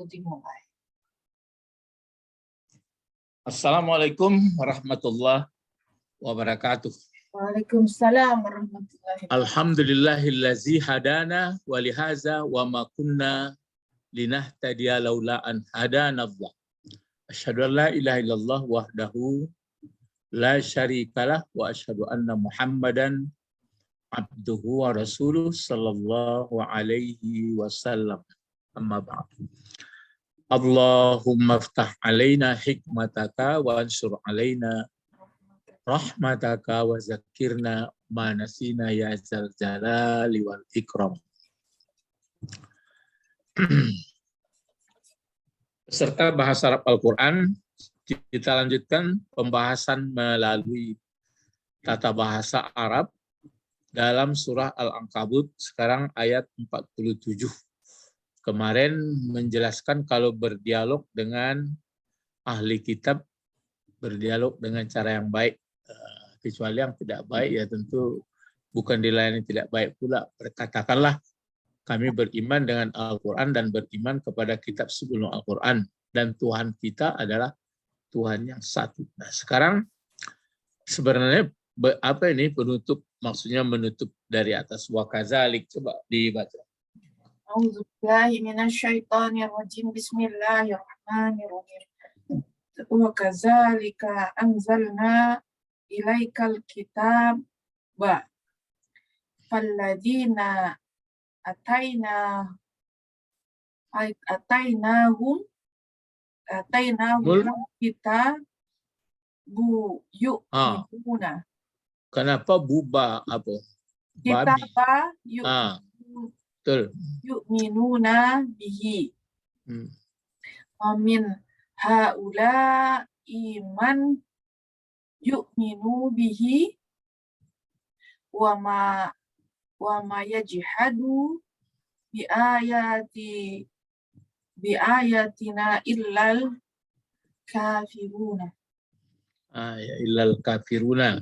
dimulai. Assalamualaikum warahmatullahi wabarakatuh. Waalaikumsalam warahmatullahi wabarakatuh. Alhamdulillahillazi hadana wa lihaza wa ma kunna linahtadiya laula an hadana Allah. Asyhadu an la ilaha illallah wahdahu la syarikalah wa asyhadu anna Muhammadan abduhu wa rasuluh sallallahu alaihi wasallam. Amma ba'd. Allahumma ftah alaina hikmataka wa ansur alaina rahmataka wa zakirna ma nasina ya zal jalali wal ikram. Serta bahasa Arab Al-Quran, kita lanjutkan pembahasan melalui tata bahasa Arab dalam surah Al-Ankabut, sekarang ayat 47. Kemarin menjelaskan kalau berdialog dengan ahli kitab, berdialog dengan cara yang baik. Kecuali yang tidak baik, ya tentu bukan dilayani tidak baik pula. Katakanlah kami beriman dengan Al-Quran dan beriman kepada kitab sebelum Al-Quran. Dan Tuhan kita adalah Tuhan yang satu. Nah sekarang sebenarnya apa ini penutup, maksudnya menutup dari atas. Wa kadzalik, coba dibaca. A'udzubillahi minasyaitonirrajim. Bismillahirrahmanirrahim. Wa kadzalika anzalna ilaikal kitab falladzina atainahum kita yu'minuna. Kenapa buba apa? Kita betul. Yu'minuna bihi. Amin haula iman yu'minu bihi wa ma yajhadu bi ayatina illal kafiruna. Ya illal kafiruna.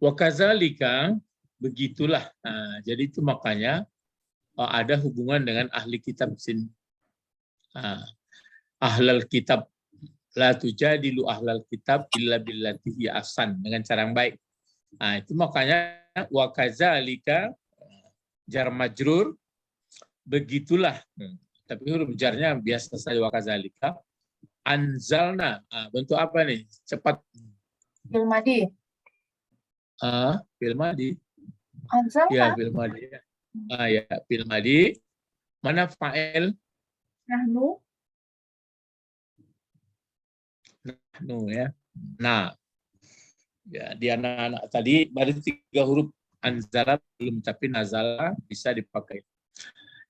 Wa kadzalika, begitulah. Jadi itu makanya ada hubungan dengan ahli kitab sini. Ahlal kitab la tujadilu ahlal kitab illa billati hi ahsan, dengan cara yang baik. Itu makanya wa kadzalika jar majrur, begitulah. Tapi huruf jarnya biasa saja wa kadzalika. Anzalna, bentuk apa nih? Cepat. Fil madi. Fil madi. Anzalna. Ya, fil madi. Ya, fil madi. Mana fa'il? Nahnu. Nahnu ya. Nah, ya di anak-anak tadi baru 3 huruf anzala belum, tapi nazala bisa dipakai.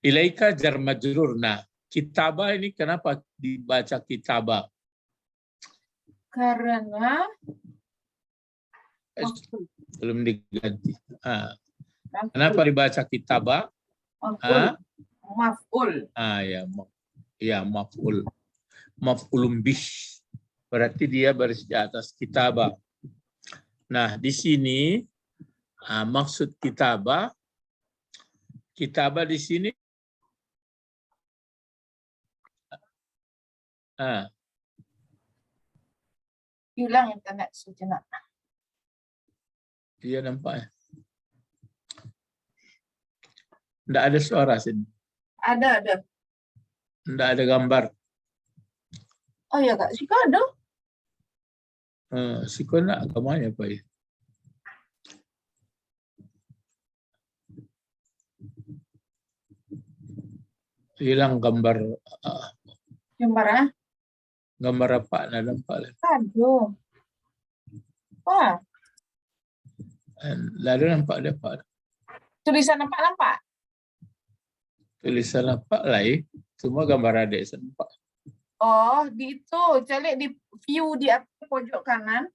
Ilaika jar majrur. Nah, kitaba ini kenapa dibaca kitaba? Karena belum diganti. Kenapa dibaca kitaba? Maf'ul. Ya maf'ul. Maf'ulun bih. Berarti dia baris di atas kitaba. Nah, di sini maksud kitaba di sini hilang internet sejenak. Dia nampaknya. Tidak ada suara sini. Ada. Tidak ada gambar. Oh ya Kak, Siko ada. Siko nak kemana Pak? Hilang gambar. Gambar Gambar apa? Nak nampak. Aduh. Wah. Lalu nampak ada Pak. Tulisan nampak. Tulisan nampak lain. Semua gambar adik nampak. Oh, di itu. Cari di view di atas pojok kanan.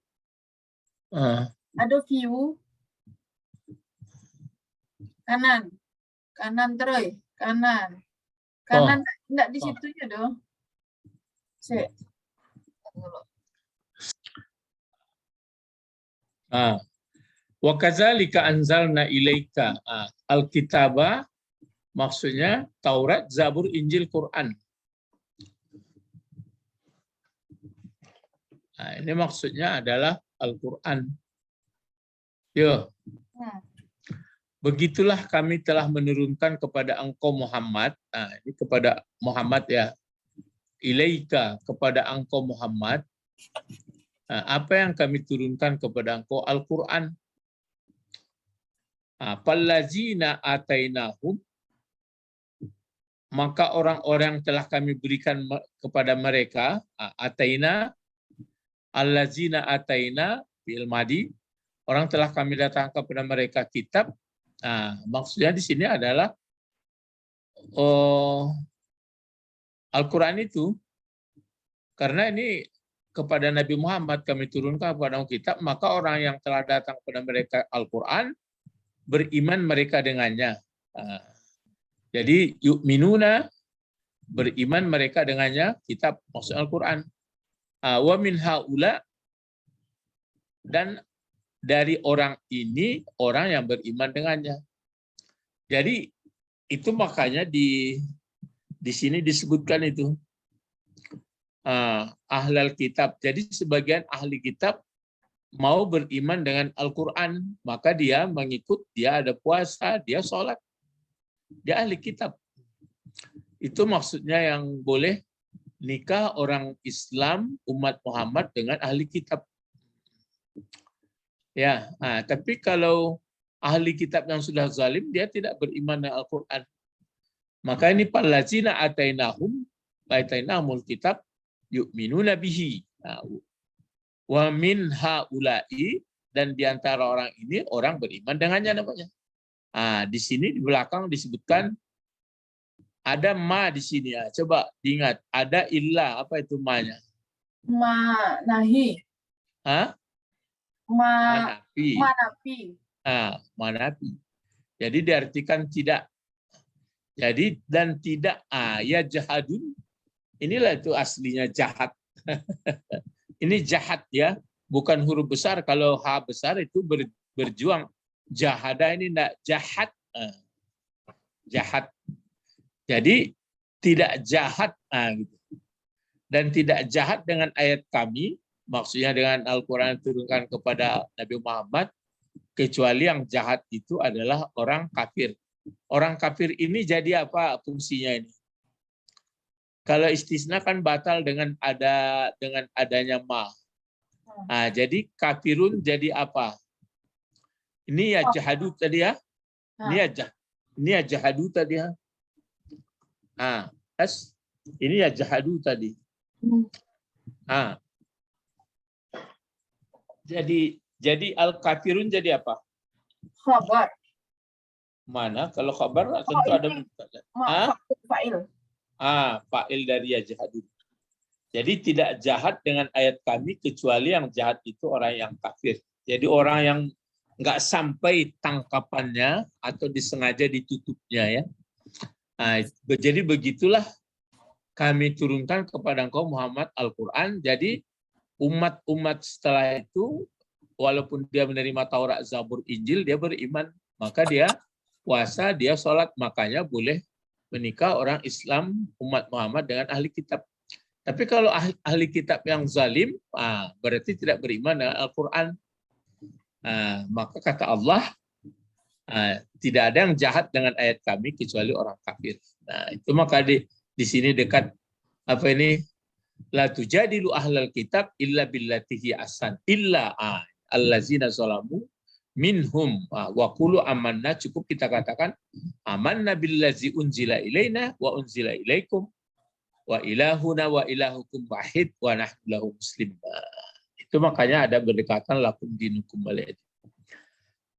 Ada view. Kanan terus. Kanan. Enggak di situnya dong. Wa kadzalika anzalna ilaika. Alkitaba maksudnya Taurat, Zabur, Injil, Quran. Nah, ini maksudnya adalah Al-Quran. Yo, Hmm. begitulah kami telah menurunkan kepada engkau Muhammad. Nah, ini kepada Muhammad ya. Ilaika, kepada engkau Muhammad. Nah, apa yang kami turunkan kepada engkau? Al-Quran. Fallazina atainahum, maka orang-orang telah kami berikan kepada mereka, ataina, allazina ataina, fi'il madi, orang telah kami datang kepada mereka kitab. Maksudnya di sini adalah Al-Quran itu, karena ini kepada Nabi Muhammad kami turunkan kepada kitab, maka orang yang telah datang kepada mereka Al-Quran, beriman mereka dengannya. Jadi yu'minuna, beriman mereka dengannya, kitab maksud Al-Quran. Wa min haula, dan dari orang ini orang yang beriman dengannya. Jadi itu makanya di sini disebutkan itu ahlal kitab. Jadi sebagian ahli kitab mau beriman dengan Al-Quran, maka dia mengikut, dia ada puasa, dia sholat. Dia ahli kitab. Itu maksudnya yang boleh nikah orang Islam, umat Muhammad dengan ahli kitab. Ya, tapi kalau ahli kitab yang sudah zalim, dia tidak beriman dengan Al-Quran. Maka ini pallazina atainahumul kitab yu'minuna bihi. Wa min haula'i, dan di antara orang ini orang beriman dengannya namanya. Di sini di belakang disebutkan ada ma di sini ya. Coba diingat, ada illa, apa itu ma-nya? Manahi. Manafi. Manafi. Manafi. Jadi diartikan tidak. Jadi dan tidak ya jahadun. Inilah itu aslinya jahat. Ini jahat ya, bukan huruf besar. Kalau H besar itu berjuang. Jahada ini enggak, jahat. Jahat. Jadi tidak jahat. Gitu. Dan tidak jahat dengan ayat kami, maksudnya dengan Al-Quran turunkan kepada Nabi Muhammad, kecuali yang jahat itu adalah orang kafir. Orang kafir ini jadi apa fungsinya ini? Kalau istisna kan batal dengan adanya ma. Jadi kafirun jadi apa? Ini ya jahadu tadi ya. Ini ya jahadu tadi ya. Ini ya jahadu tadi. Jadi al-kafirun jadi apa? Khabar. Mana? Kalau khabar tentu ada Fa'il. Fa'il dari ya jahadu. Jadi tidak jahat dengan ayat kami kecuali yang jahat itu orang yang kafir. Jadi orang yang nggak sampai tangkapannya atau disengaja ditutupnya ya. Jadi begitulah kami turunkan kepada engkau Muhammad Al-Quran. Jadi umat-umat setelah itu walaupun dia menerima Taurat, Zabur, Injil, dia beriman. Maka dia puasa, dia sholat. Makanya boleh menikah orang Islam, umat Muhammad dengan ahli kitab. Tapi kalau ahli kitab yang zalim, berarti tidak beriman dengan Al-Quran. Maka kata Allah, tidak ada yang jahat dengan ayat kami kecuali orang kafir. Itu maka di sini dekat apa ini? La tujadilu ahlal kitab illa billati hi ahsan illa allazina zalamu minhum wa qulu amanna, cukup kita katakan amanna billazi unzila ilaina wa unzila ilaikum wa ilahuna wa ilahukum wahid wa nahnu lahu muslimun. Itu makanya ada berdekatan lakum dinukum waliyadin.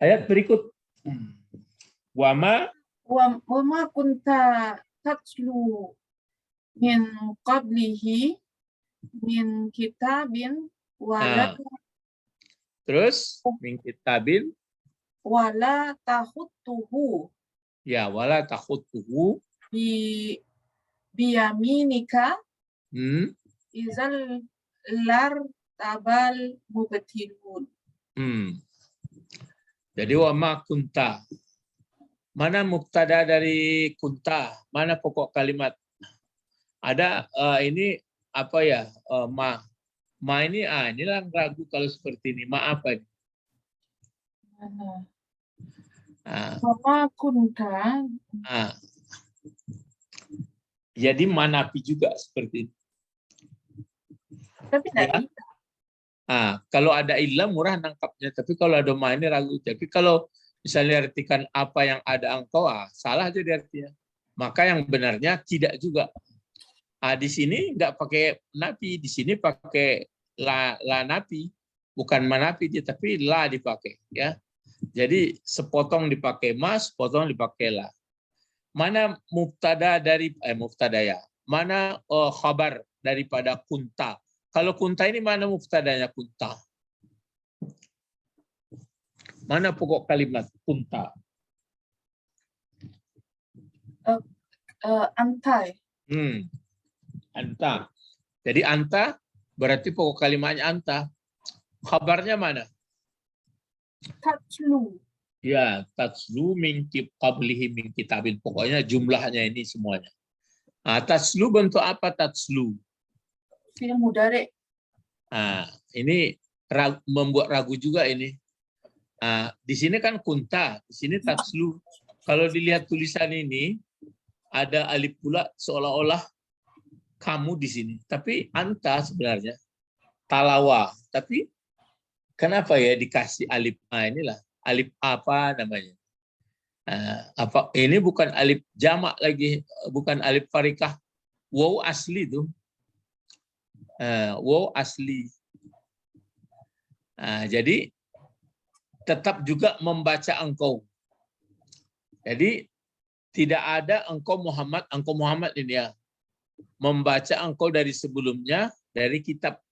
Ayat berikut. Wa ma kunta tatlu min qablihi min kitabin wala terus min kitabin wala takhutuhu. Ya, wala takhutuhu biyaminika izal lar tabal mubtilun. Jadi wa ma kunta. Mana mubtada dari kunta? Mana pokok kalimat? Ada ini apa ya? Ma. Ma ini, inilah yang ragu kalau seperti ini. Ma apa ini? Mana? Ah, Mama kunta. ah. Jadi manapi juga seperti ini. Tapi Ya. dari Kalau ada ilah murah nangkapnya, tapi kalau ada ma ini ragu. Tapi kalau misalnya artikan apa yang ada engkau, salah jadi artinya. Maka yang benarnya tidak juga. Di sini nggak pakai napi, di sini pakai la napi, bukan manapi dia, tapi la dipakai. Ya, jadi sepotong dipakai mas, sepotong dipakai la. Mana mubtada dari mubtada ya? Mana khabar daripada kunta? Kalau kunta ini mana mubtadanya kunta? Mana pokok kalimat kunta? antai. Anta. Jadi anta berarti pokok kalimatnya anta. Khabarnya mana? Tatlu. Ya, tatslu min qablihi min kitabin. Pokoknya jumlahnya ini semuanya. Tatslu bentuk apa tatslu? Fi'il mudhari. Ini membuat ragu juga ini. Di sini kan kunta, di sini tatslu. Kalau dilihat tulisan ini ada alif pula seolah-olah kamu di sini. Tapi anta sebenarnya talawa. Tapi kenapa ya dikasih alif inilah alif apa namanya? Apa ini bukan alif jamak lagi, bukan alif farikah. Waw asli tuh. Waw asli. Jadi tetap juga membaca engkau. Jadi tidak ada engkau Muhammad ini ya. Membaca engkau dari sebelumnya dari kitab.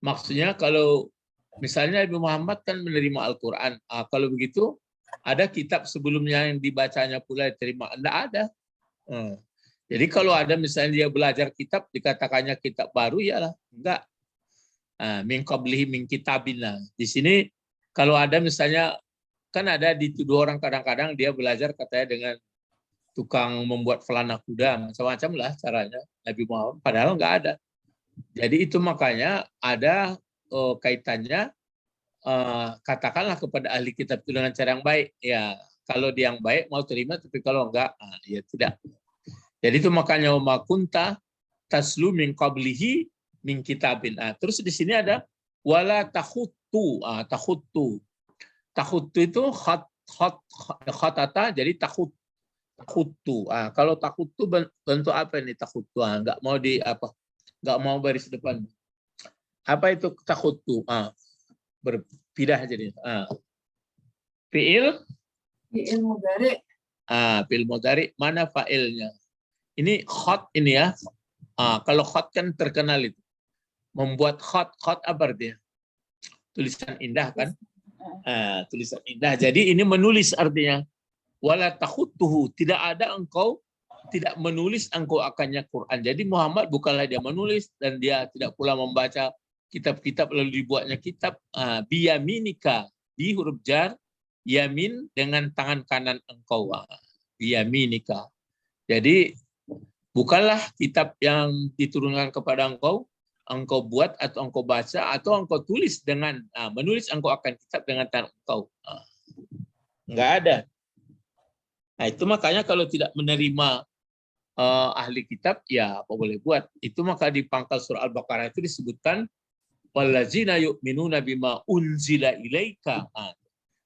Maksudnya kalau misalnya Nabi Muhammad kan menerima Al-Quran. Kalau begitu ada kitab sebelumnya yang dibacanya pula diterima. Tidak ada. Jadi kalau ada misalnya dia belajar kitab dikatakannya kitab baru ya lah. Enggak. Min qablihi min kitabina. Di sini kalau ada misalnya kan ada dituduh orang kadang-kadang dia belajar katanya dengan tukang membuat pelana kuda macam-macam lah caranya Nabi Muhammad padahal nggak ada. Jadi itu makanya ada kaitannya katakanlah kepada ahli kitab itu dengan cara yang baik ya. Kalau dia yang baik mau terima tapi kalau enggak ya tidak. Jadi itu makanya ma kunta taslu min qablihi min kitabin. Terus di sini ada wala takhuttu. Takhuttu itu khatata jadi takhuttu. Kalau takhuttu bentuk apa ini takhuttu? Enggak mau di apa? Enggak mau baris depan. Apa itu takhuttu? Berpindah jadi. Fi'il mudhari. Fi'il mudhari mana fa'ilnya? Ini khot ini ya. Kalau khot kan terkenal itu. Membuat khot apa artinya? Tulisan indah kan? Tulisan indah. Jadi ini menulis artinya. Wala takhuttuhu, tidak ada engkau tidak menulis engkau akannya Quran. Jadi Muhammad bukanlah dia menulis dan dia tidak pula membaca kitab-kitab lalu dibuatnya kitab. Biyaminika di huruf jar, yamin dengan tangan kanan engkau. Biyaminika. Jadi bukanlah kitab yang diturunkan kepada engkau buat atau engkau baca atau engkau tulis dengan menulis engkau akan kitab dengan tangan engkau. Enggak ada. Itu makanya kalau tidak menerima ahli kitab ya apa boleh buat. Itu maka di pangkal surah Al-Baqarah itu disebutkan wallazina yu'minuna bima unzila ilaika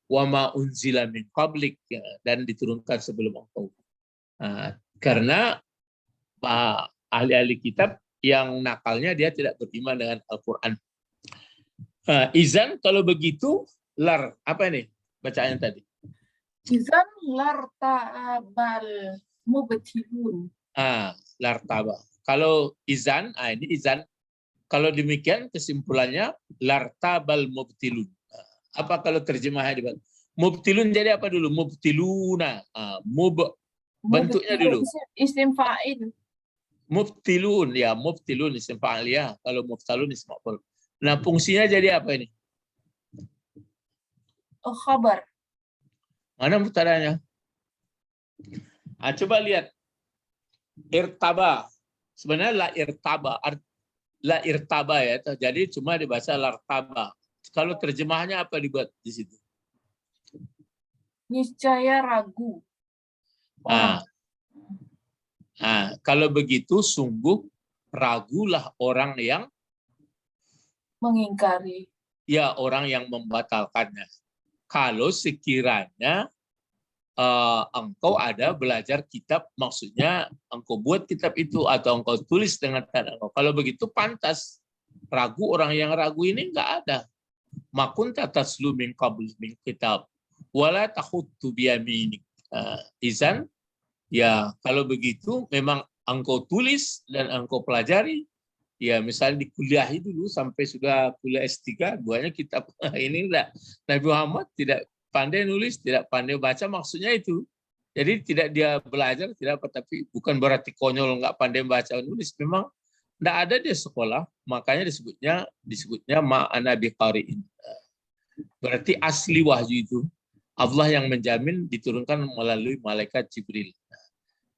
wa ma unzila min qablik dan diturunkan sebelum engkau. Karena ahli-ahli kitab yang nakalnya dia tidak beriman dengan Al-Qur'an. Izan kalau begitu lar apa ini bacaannya tadi? Izan lartabal mubtilun. Lartaba. Kalau izan, ini izan. Kalau demikian kesimpulannya lartabal mubtilun. Apa kalau terjemahnya di mubtilun jadi apa dulu? Mubtiluna. Bentuknya dulu. Isim fa'il. Mubtilun ya, mubtilun isim fa'il ya. Kalau mubtalun isim maf'ul. Nah, fungsinya jadi apa ini? Khabar. Mana mubtadanya? Coba lihat. Irtaba. Sebenarnya la irtaba. la irtaba ya. Jadi cuma dibaca lartaba. Kalau terjemahnya apa dibuat di situ? Niscaya ragu orang. Kalau begitu sungguh ragulah orang yang Mengingkari. ya orang yang membatalkannya. Kalau sekiranya engkau ada belajar kitab, maksudnya engkau buat kitab itu atau engkau tulis dengan tangan engkau. Kalau begitu pantas. Ragu orang yang ragu ini enggak ada. Makun tataslu min qabl min kitab wala takhuttu biyaminik. Izan ya kalau begitu memang engkau tulis dan engkau pelajari. Ya misalnya dikuliahi dulu sampai sudah kuliah S3, buahnya kitab ini enggak. Nabi Muhammad tidak pandai nulis, tidak pandai baca, maksudnya itu. Jadi tidak dia belajar, tidak apa, tapi bukan berarti konyol enggak pandai baca nulis. Memang enggak ada dia sekolah, makanya disebutnya ma'ana biqari'in. Berarti asli wahyu itu Allah yang menjamin diturunkan melalui malaikat Jibril.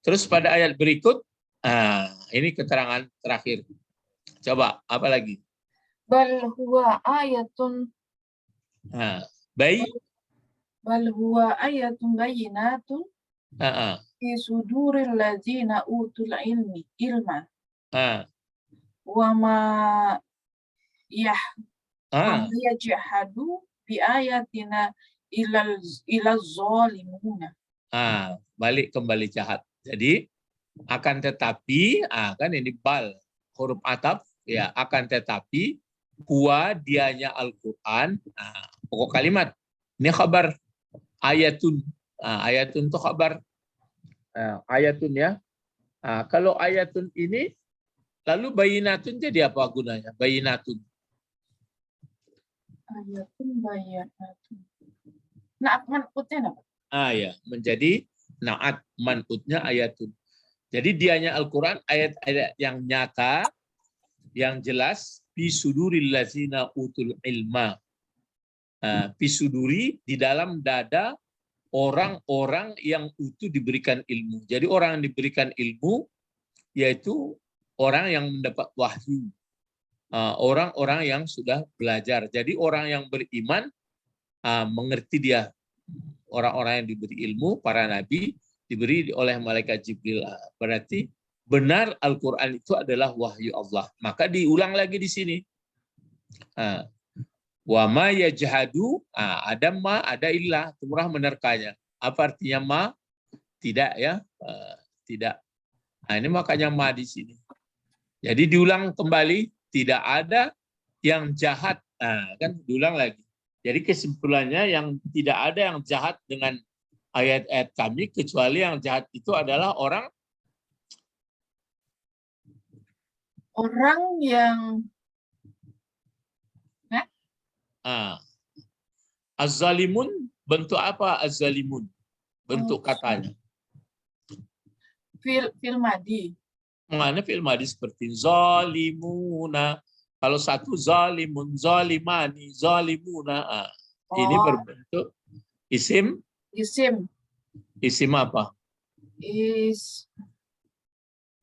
Terus pada ayat berikut, ini keterangan terakhir. Coba, apa lagi? Bal huwa ayatun Baik. bal huwa ayatun bayyinatun fi suduril ladzina utul ilma wa ma yajhadu bi ayatina ilal zalimuna. Balik kembali jahat. Jadi akan tetapi kan ini bal huruf ataf ya, akan tetapi huwa dianya Al-Qur'an, pokok kalimat. Ini khabar ayatun. Ayatun itu khabar. Ayatun ya. Kalau ayatun ini lalu bayinatun jadi apa gunanya? Bayinatun. Ayatun bayinatun. Naat man'utnya apa? Ya, menjadi naat man'utnya ayatun. Jadi dianya Al-Qur'an ayat-ayat yang nyata, yang jelas, bisuduril lazina utul ilma. Bisuduri di dalam dada orang-orang yang utuh diberikan ilmu. Jadi orang yang diberikan ilmu yaitu orang yang mendapat wahyu. Orang-orang yang sudah belajar. Jadi orang yang beriman mengerti dia. Orang-orang yang diberi ilmu, para nabi, diberi oleh malaikat Jibril. Berarti benar Al-Quran itu adalah wahyu Allah. Maka diulang lagi di sini. Wa ma yajhadu, ada ma, ada illah, tumrah menerkanya. Apa artinya ma? Tidak ya, tidak. Ini makanya ma di sini. Jadi diulang kembali, tidak ada yang jahat. Kan diulang lagi. Jadi kesimpulannya yang tidak ada yang jahat dengan ayat-ayat kami, kecuali yang jahat itu adalah orang yang az-zalimun. Bentuk apa az-zalimun? Bentuk katanya. Fil madi. Mengenai fil madi seperti zalimuna. Kalau satu zalimun, zalimani, zalimuna. Ini berbentuk isim. Isim apa?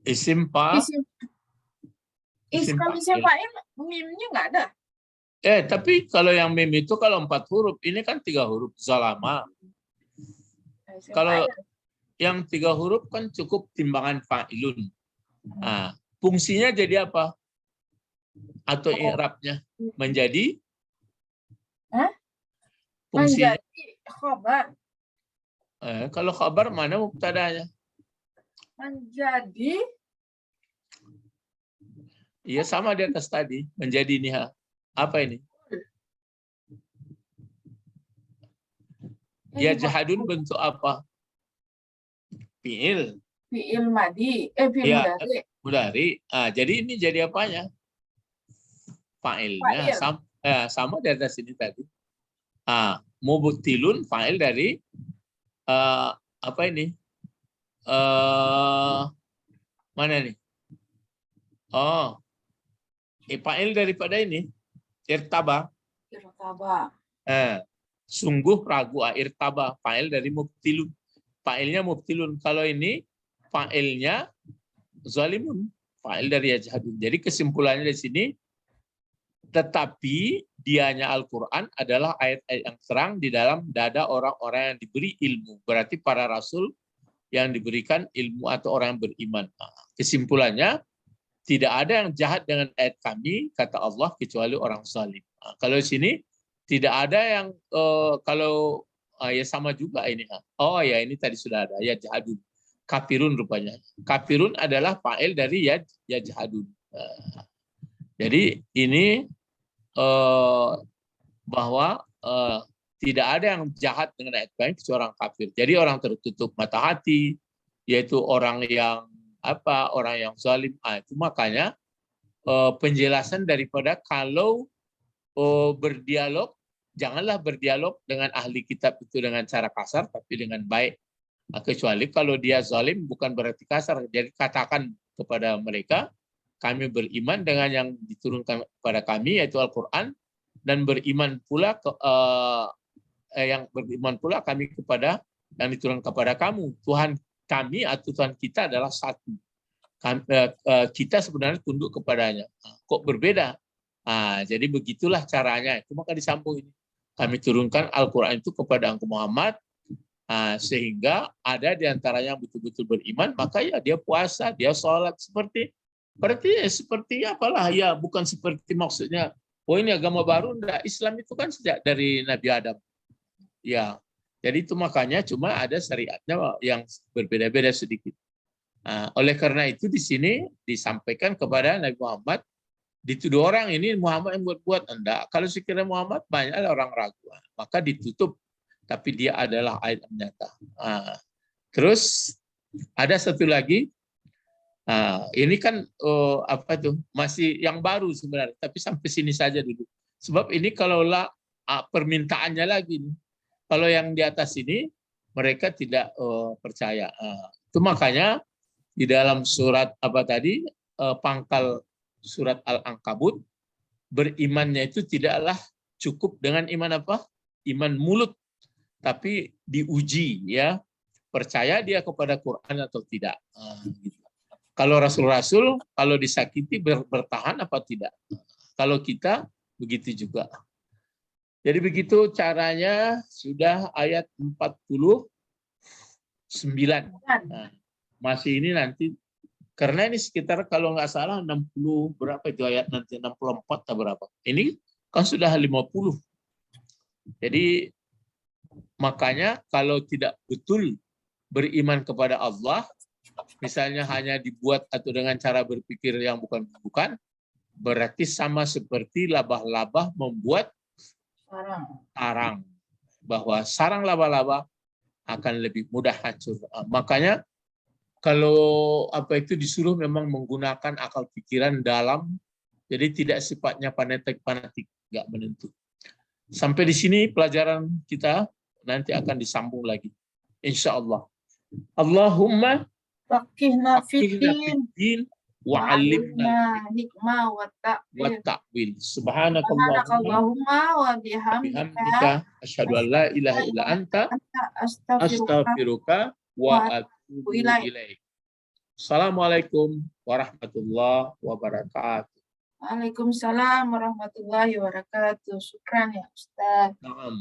Isim pa. Kalau isim fa'il mimnya nggak ada. Tapi kalau yang mim itu kalau 4 huruf, ini kan 3 huruf, zalama. Kalau yang 3 huruf kan cukup timbangan fa'ilun. Fungsinya jadi apa? Atau i'rabnya menjadi? Fungsinya menjadi khabar. Kalau khabar mana mubtadanya? Menjadi. Iya sama di atas tadi. Menjadi nih. Apa ini? Ya jahadun bentuk apa? Fi'il. Fi'il madi. Fi'il mudari. Mudari. Jadi ini jadi apanya? Fa'ilnya. Sama di atas ini tadi. Mubtilun fa'il dari apa ini? Mana nih? Fa'il daripada ini irtaba. Sungguh ragu. Irtaba fa'il dari mubtilun. Fa'ilnya mubtilun. Kalau ini fa'ilnya zalimun. fa'il dari yajhadun. Jadi kesimpulannya di sini, tetapi dianya Al-Quran adalah ayat-ayat yang terang di dalam dada orang-orang yang diberi ilmu. Berarti para rasul yang diberikan ilmu atau orang yang beriman. Kesimpulannya, tidak ada yang jahat dengan ayat kami, kata Allah, kecuali orang zalim. Kalau di sini, tidak ada yang, kalau ya sama juga ini. Oh ya, ini tadi sudah ada, ya jahadun. Kafirun rupanya. Kafirun adalah fa'il dari ya jahadun. Jadi ini bahwa tidak ada yang jahat dengan ayat kami kecuali orang kafir. Jadi orang tertutup mata hati, yaitu orang yang orang yang zalim. Itu makanya penjelasan daripada kalau berdialog, janganlah berdialog dengan ahli kitab itu dengan cara kasar, tapi dengan baik. Kecuali kalau dia zalim bukan berarti kasar. Jadi katakan kepada mereka, kami beriman dengan yang diturunkan kepada kami, yaitu Al-Quran, dan beriman pula kami kepada yang diturunkan kepada kamu. Tuhan kami atau Tuhan kita adalah satu. Kita sebenarnya tunduk kepadanya. Kok berbeda? Jadi begitulah caranya. Itu maka disambung ini. Kami turunkan Al-Quran itu kepada engkau Muhammad, sehingga ada di antaranya yang betul-betul beriman, maka ya dia puasa, dia sholat, seperti apalah ya, bukan seperti maksudnya, oh ini agama baru, enggak. Islam itu kan sejak dari Nabi Adam. Ya, jadi itu makanya cuma ada syariatnya yang berbeda-beda sedikit. Oleh karena itu di sini disampaikan kepada Nabi Muhammad, dituduh orang ini Muhammad yang buat-buat. Enggak, kalau sekiranya Muhammad banyak orang ragu, maka ditutup. Tapi dia adalah ayat yang nyata. Terus ada satu lagi, ini kan masih yang baru sebenarnya, tapi sampai sini saja dulu. Sebab ini kalaulah permintaannya lagi, kalau yang di atas ini mereka tidak percaya. Itu makanya di dalam surat pangkal surat Al-Ankabut, berimannya itu tidaklah cukup dengan iman iman mulut, tapi diuji, ya, percaya dia kepada Quran atau tidak. Gitu. Kalau rasul-rasul, kalau disakiti bertahan apa tidak? Kalau kita begitu juga. Jadi begitu caranya, sudah ayat 49. Masih ini nanti, karena ini sekitar kalau nggak salah 60 berapa itu ayat nanti, 64 atau berapa. Ini kan sudah 50. Jadi makanya kalau tidak betul beriman kepada Allah, misalnya hanya dibuat atau dengan cara berpikir yang bukan, berarti sama seperti labah-labah membuat sarang. Bahwa sarang laba-laba akan lebih mudah hancur. Makanya kalau itu disuruh memang menggunakan akal pikiran dalam, jadi tidak sifatnya fanatik, nggak menentu. Sampai di sini pelajaran kita, nanti akan disambung lagi. Insya Allah. Allahumma Faqihna fiddin wa'allimna hikmah wa ta'wil. Subhanakallahumma wa bihamdika asyhadu an la ilaha illa anta astaghfiruka wa atubu ilaik. Assalamualaikum warahmatullahi wabarakatuh. Waalaikumsalam warahmatullahi wabarakatuh. Syukran ya Ustaz. Naam.